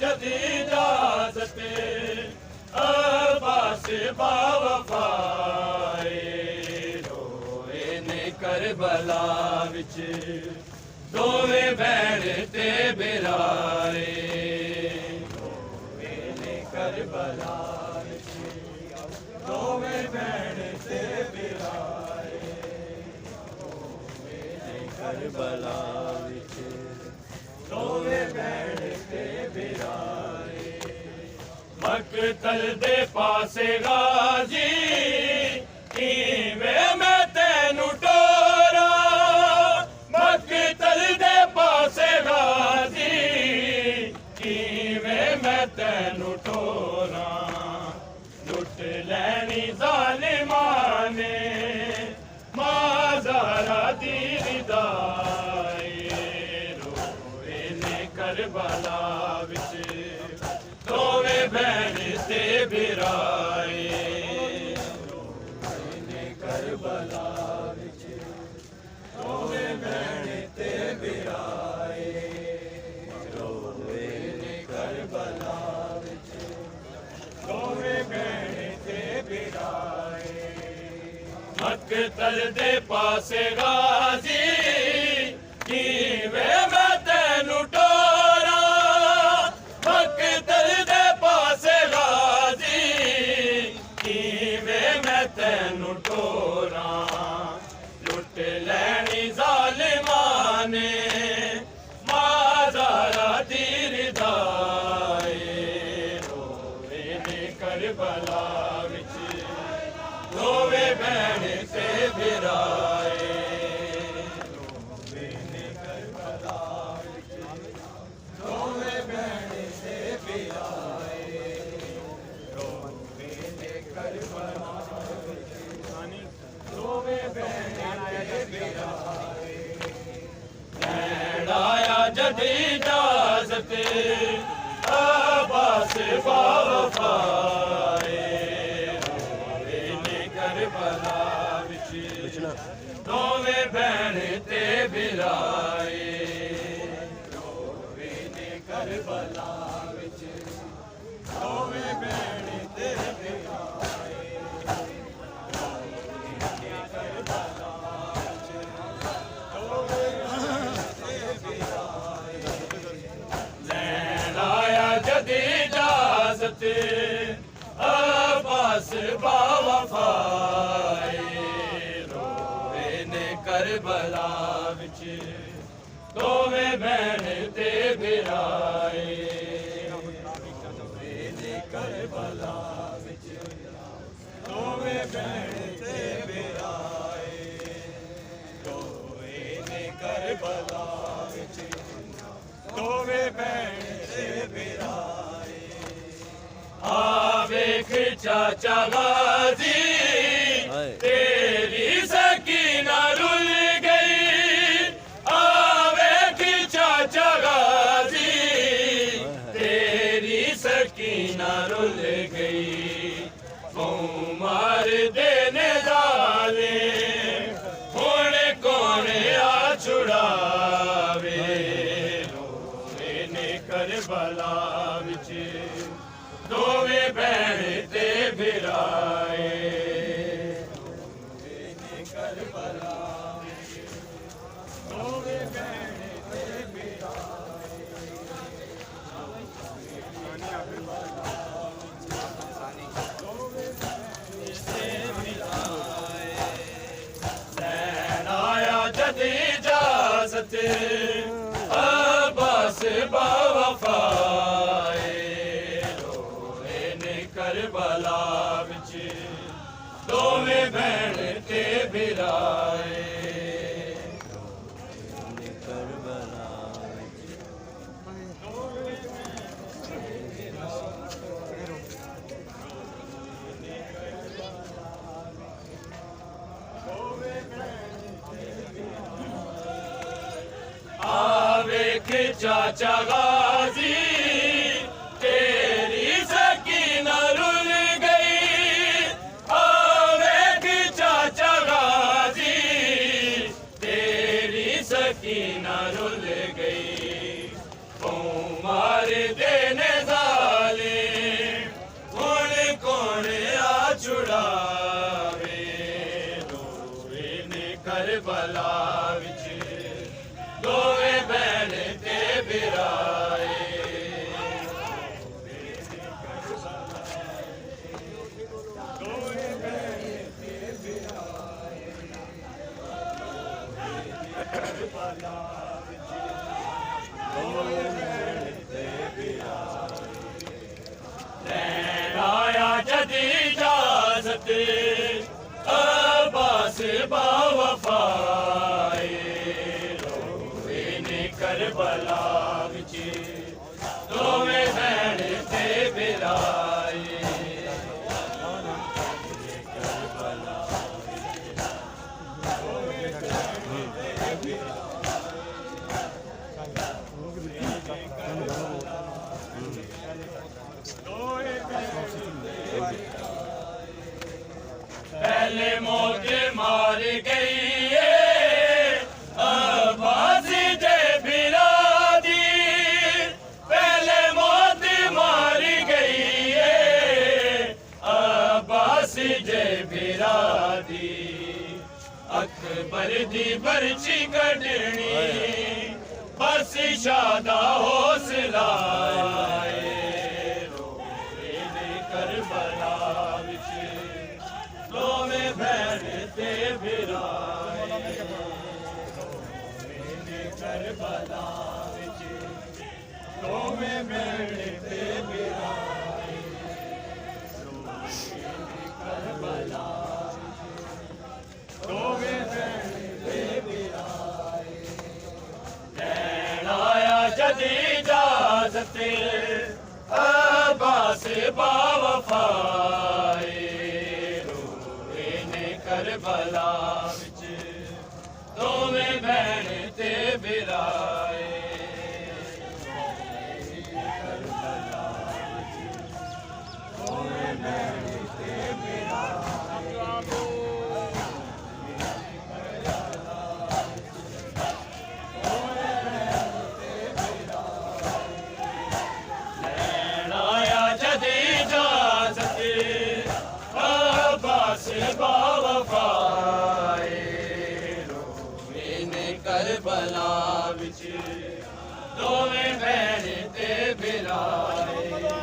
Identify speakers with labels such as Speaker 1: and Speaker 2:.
Speaker 1: जदी इजाजत अब्बास बावफाए रोए ने करबला विच दोवें भैण ते बिराए रोए ने करबला विच दोवें भैण ते बिराए रोए ने करबला विच दोवें भैण ते बिराए मकतल दे पासे गाजी इवें मैं तैनू टोरा मकतल दे पासे गाजी इवें मैं तैनू टोरा लुट लैनी जालिमा ने माज़ारा दी रिदाए रोए ने करबला विच दोवें भैण ते बिराए रोए ने करबला विच दोवें भैण ते बिराए रोए ने करबला विच दोवें भैण ते बिराए मकतल दे पासे गाजी इवें मैं तैनू टोरा मकतल दे पासे गाजी इवें मैं तैनू टोरा लुट लैनी जालिमा ने माज़ारा दी रिदाए रोए ने करबला विच दोवें भैण ते बिराए रोए ने करबला विच दोवें भैण ते बिराए रोए ने करबला विच दोवें भैण ते बिराए लैण आया जदी इजाजत अब्बास बावफाए रोए ने करबला विच दोवें भैण ते बिराए रोए ने करबला विच दोवें भैण ते बिराए रोए ने करबला विच दोवें भैण ते बिराए लैण आया जदी इजाजत अब्बास बावफाए रोए ने करबला विच दोवें भैण ते बिराए रोए ने करबला विच दोवें भैण ते बिराए रोए ने करबला विच दोवें भैण ते बिराए आवेख चाचा गाजी तेरी सकीना रुल गई आवेख चाचा गाजी तेरी सकीना रुल गई मार देने डाले हुण कौन आ छुड़ावे रोए ने करबला विच दोवें भैण ते बिराए रोए ने करबला विच दोवें भैण ते बिराए लैण आया जदी इजाजत अब्बास बावफाए रोए ने करबला विच दोवें भैण ते बिराए रोए ने करबला विच दोवें भैण ते बिराए आवेख चाचा गाजी तेरी सकीना रुल गई आवेख चाचा गाजी तेरी सकीना रुल गई मार देने ਦੋਵੇਂ ਭੈਣ ਤੇ ਬਿਰਾਏ ਲੈਣ ਆਇਆ ਜਦ ਇਜਾਜ਼ਤ अब्बास बावफाए रोए ने करबला विच दोवें भैण ते बिराए करबला पहले मौत मार गई अब्बास जे बिरादी पहले मौत मार गई अब्बास जे बिरादी अकबर दी बरछी कढनी बस शादा हौसला करबला विच दोवें भैण ते बिराए करबला विच दोवें भैण ते बिराए करबला दोवें भैण ते बिराए लैण आया जद इजाज़त अब्बास बावफाए करबला विच दोवें भैण ते बिराए करबला विच दोवें भैण ते लैण आया जद इजाज़त अब्बास बावफाए रोए ने करबला विच दोवें भैण ते बिराए